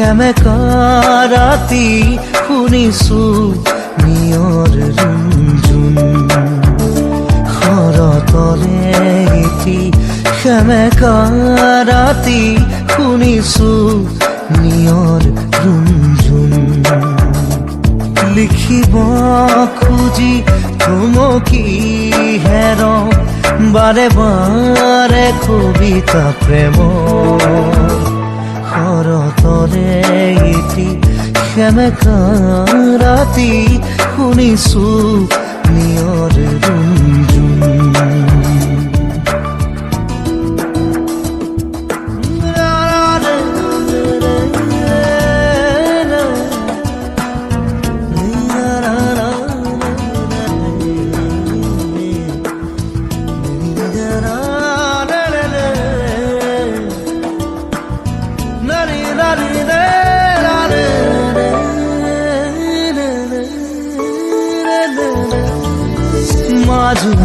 সেমেকা ৰাতি শুনিছো নিয়ৰ ৰুণজুণ শৰতৰে এটি সেমেকা ৰাতি শুনিছো নিয়ৰ ৰুণজুণ লিখিব খুজি থমকি হেৰওঁ বাৰে বাৰে কবিতা প্ৰেম শৰতৰে এটি সেমেকা ৰাতি শুনিছো নিয়ৰ ৰুণজুণ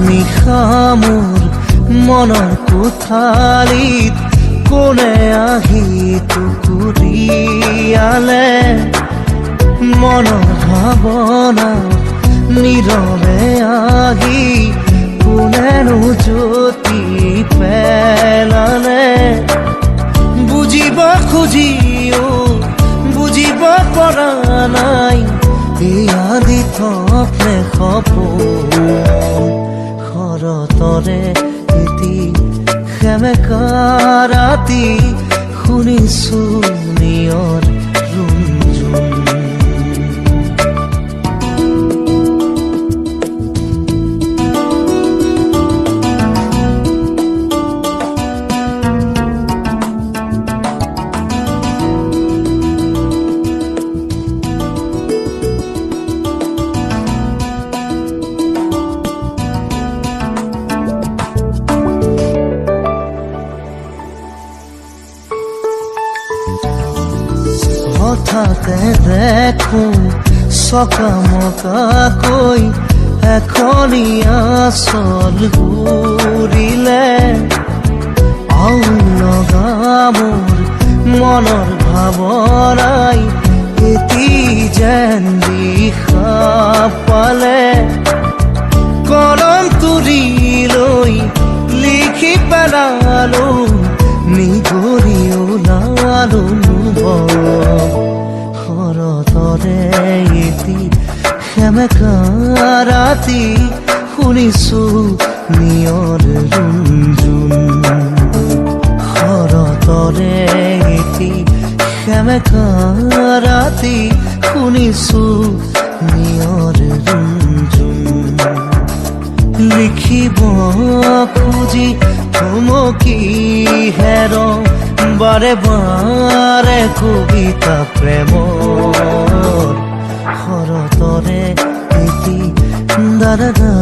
নিশা মোৰ মনৰ কোঠালিত কোনে আহি টুকুৰিয়ালে মনৰ ভাৱনা নীৰৱে আহি কোনেনো জ্যোতি পেলালে বুজিব খুজিও বুজিব পৰা নাই আদি থপনে সপোন শৰতৰে এটি সেমেকা ৰাতি শুনিছো নিয়ৰ ৰুণজুণ হঠাতে দেখো চকামকাকৈ এখনীয়া চল ঘূৰিলে আউল লগা মোৰ মনৰ ভাৱনাই এটি যেন দিশা পালে কলম তুলি লৈ লিখি পেলালো নিগৰি ওলালো শৰতৰে এটি সেমেকা ৰাতি শুনিছো নিয়ৰ ৰুণজুণ শৰতৰে এটি সেমেকা ৰাতি শুনিছো নিয়ৰ ৰুণজুণ লিখিব খুজি থমকি হেৰওঁ বাৰে বাৰে কবিতা প্ৰেম শৰতৰে এটি দাদা